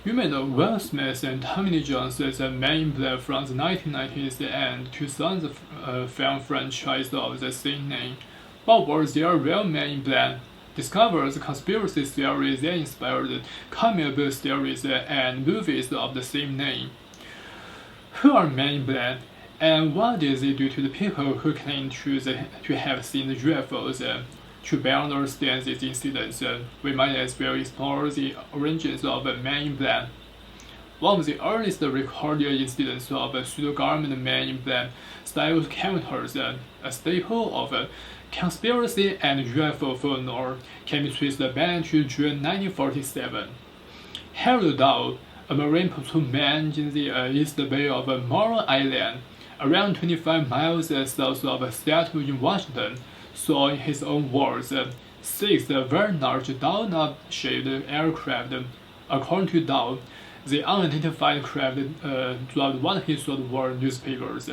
You may know Will Smith and Tommy Lee Jones as the Man in Black from the 1990s and 2000 film franchise of the same name. What was their real Man in Black? Discover the conspiracy theories that inspired comic book stories and movies of the same name. Who are Men in Black, and what did they do to the people who claim to have seen the UFOs? To better understand these incidents, we might as well explore the origins of Men in Black. One of the earliest recorded incidents of pseudo-government Men in Black style characters, a staple of conspiracy and UFO folklore, can be traced back to June 1947. Harold Dow, a Marine patrolman in the East Bay of Morro Island, around 25 miles south of Seattle in Washington, saw in his own words 6 very large donut-shaped aircraft. According to Dow, the unidentified craft dropped what he thought were newspapers,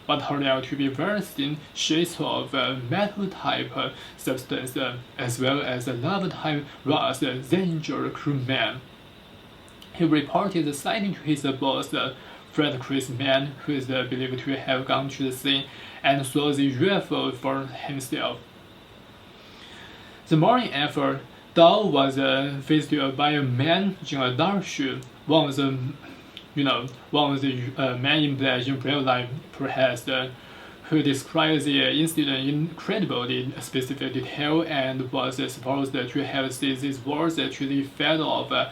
but turned out to be very thin sheets of metal-type substance, as well as lava-type rocks that injured crewmen. He reported the sighting to his boss, Fred Chris Mann, who is believed to have gone to the scene and saw the UFO for himself. The morning after, Dow was visited by a man in a dark suit, one of the men in black in real life, perhaps, who described the incident in incredibly specific detail and was supposed to have said these words to the effect of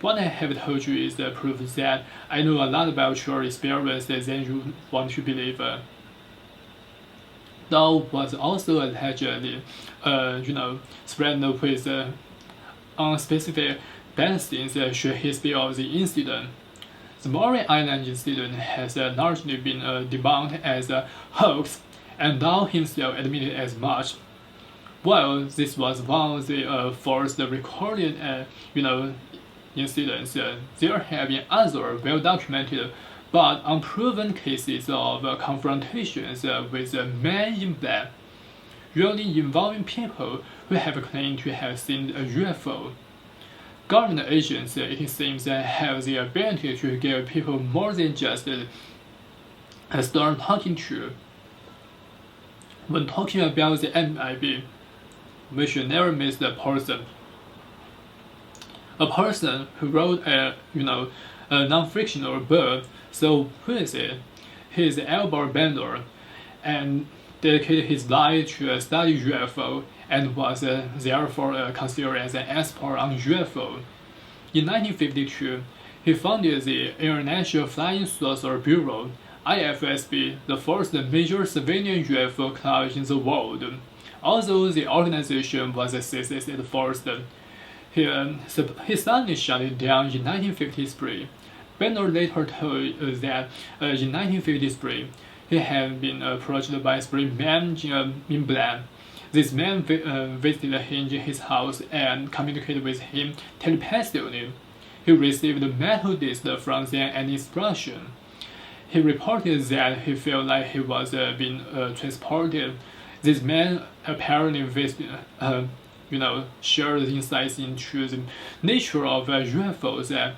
what I have told you is proof that I know a lot about your experience than you want to believe. Dow was also allegedly, spread with unspecified bad things should history of the incident. The Maury Island incident has largely been debunked as a hoax, and Dow himself admitted as much. While this was one of the first recorded, incidents, there have been other well-documented but unproven cases of confrontations with Men in Black, usually involving people who have claimed to have seen a UFO. Government agents, it seems, have the ability to give people more than just a stern talking to. When talking about the MIB, we should never miss the person. A person who wrote a non-fictional book. So who is it? He is Albert Bandler, and dedicated his life to study UFO and was therefore considered as an expert on UFO. In 1952, he founded the International Flying Saucer Bureau, IFSB, the first major civilian UFO club in the world. Although the organization was a success at first, he suddenly shut it down in 1953. Bandler later told that in 1953 he had been approached by 3 men in black. These men visited him in his house and communicated with him telepathically. He received metal discs from them and instruction. He reported that he felt like he was being transported. These men apparently shared insights into the nature of UFOs.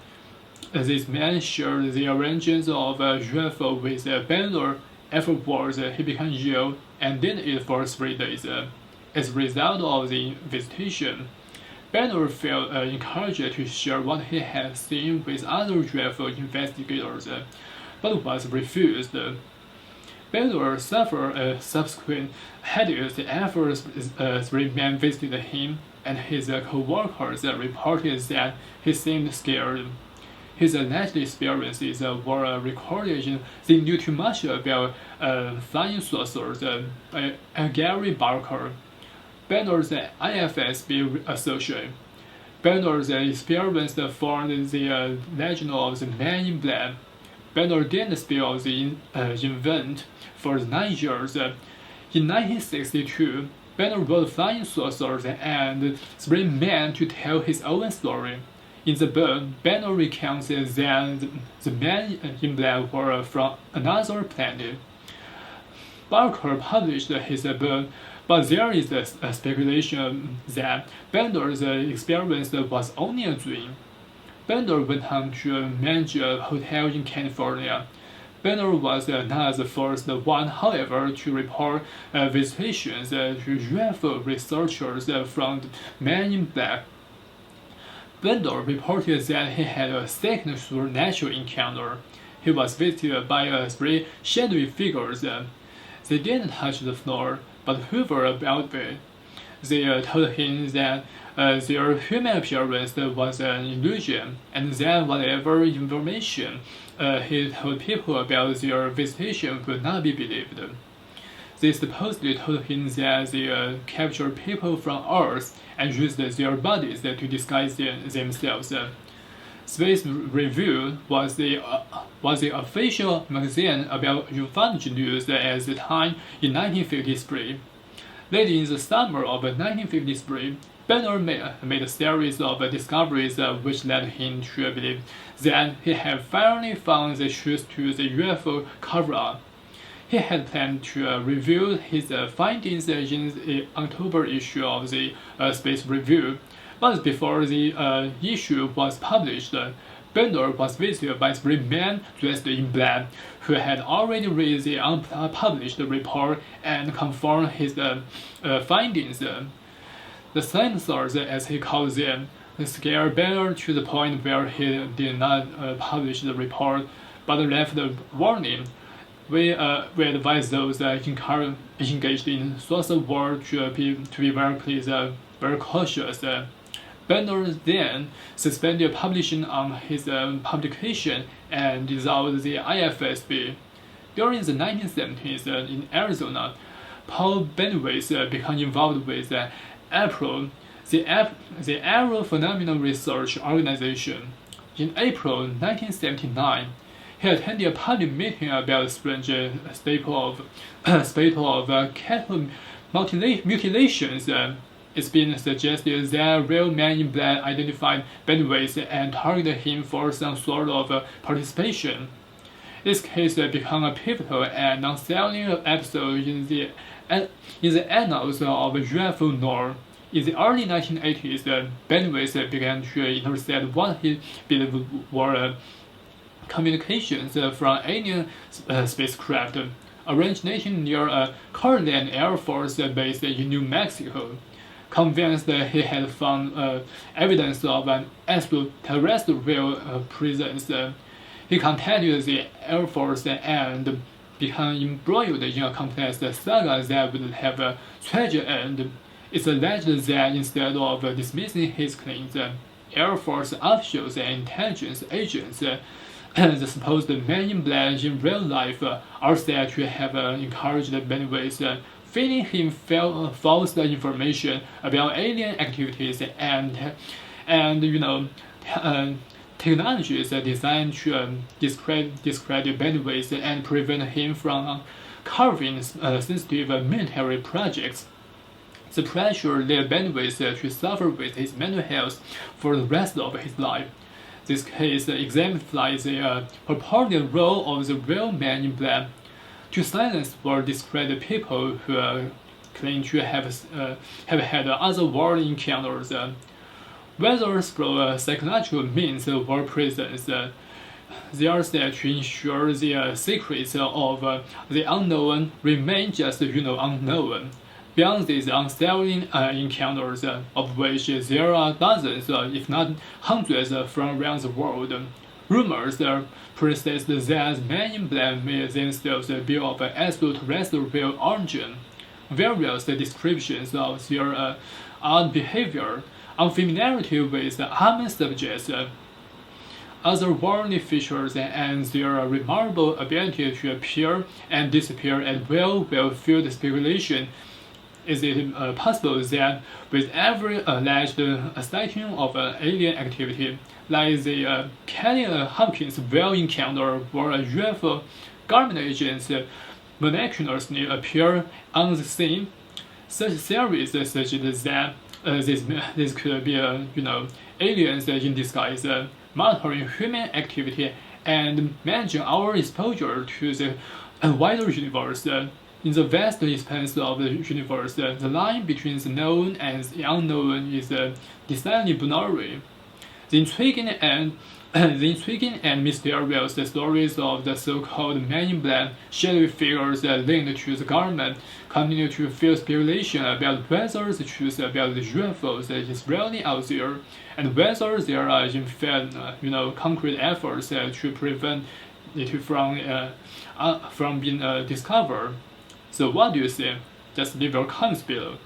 These men shared the origins of UFO with Bandler. Afterwards, he became ill and didn't eat for 3 days. As a result of the visitation, Bandler felt encouraged to share what he had seen with other UFO investigators, but was refused. Bandler suffered a subsequent headache after 3 men visited him, and his co-workers reported that he seemed scared. His alleged experiences were recorded in The Knew Too Much About Flying Saucers by Gary Barker, Bandler's IFSB associate. Bandler's experience formed the legend of the Man in Black. Bandler didn't spell the event for 9 years. In 1962, Bandler wrote Flying Saucers and 3 Men to tell his own story. In the book, Bandler recounts that the men in black were from another planet. Barker published his book, but there is a speculation that Bandler's experience was only a dream. Bender went on to manage a hotel in California. Bender was not the first one, however, to report visitations to UFO researchers from Men in Black. Bender reported that he had a second supernatural encounter. He was visited by three shadowy figures. They didn't touch the floor, but hovered about it. They told him that their human appearance was an illusion, and that whatever information he told people about their visitation would not be believed. They supposedly told him that they captured people from Earth and used their bodies to disguise themselves. Space Review was the official magazine about ufology news at the time in 1953. Late in the summer of 1953, Bender made a series of discoveries which led him to believe that he had finally found the truth to the UFO cover-up. He had planned to reveal his findings in the October issue of the Space Review, but before the issue was published, Bender was visited by three men dressed in black who had already read the unpublished report and confirmed his findings. The censors, as he called them, scared Bender to the point where he did not publish the report, but left a warning. We advise those engaged in source work to be very cautious. Bender then suspended publishing on his publication and dissolved the IFSB. During the 1970s in Arizona, Paul Bennewitz became involved with APRO, the Aero Phenomenal Research Organization. In April 1979, he attended a public meeting about the strange spate of cattle mutilations. It's been suggested that real Men in Black identified Bennewitz and targeted him for some sort of participation. This case became a pivotal and non-selling episode in the annals of UFO lore. In the early 1980s, Bennewitz began to intercept what he believed were communications from alien spacecraft originating near Carland Air Force Base in New Mexico. Convinced that he had found evidence of an extraterrestrial presence, he contacted the Air Force and became embroiled in a complex saga that would have a tragic end. It's alleged that instead of dismissing his claims, Air Force officials and intelligence agents, the supposed Men in Black in real life, are said to have encouraged Bennewitz, feeding him false information about alien activities and technologies designed to discredit Bennewitz and prevent him from carving sensitive military projects. The pressure led Bennewitz to suffer with his mental health for the rest of his life. This case exemplifies the purported role of the real Men in Black to silence or discredit people who claim to have had otherworldly encounters. Whether through psychological means or prisons, they are said to ensure the secrets of the unknown remain just unknown. Beyond these unsettling encounters, of which there are dozens, if not hundreds, from around the world, rumors persist that Men in Black may themselves be of extraterrestrial origin. Various descriptions of their odd behavior, unfamiliarity with human subjects, otherworldly features, and their remarkable ability to appear and disappear at will fueled speculation. Is it possible that with every alleged sighting of alien activity, like the Kelly Hopkins well encounter where UFO government agents miraculously appear on the scene? Such theories suggest that this could be aliens in disguise, monitoring human activity and managing our exposure to the wider universe. In the vast expanse of the universe, the line between the known and the unknown is decidedly blurry. The intriguing and mysterious stories of the so-called Men in Black shadowy figures linked to the government continue to fuel speculation about whether the truth about the UFOs is really out there, and whether there are in fact, concrete efforts to prevent it from being discovered. So what do you think? Just leave your comments below.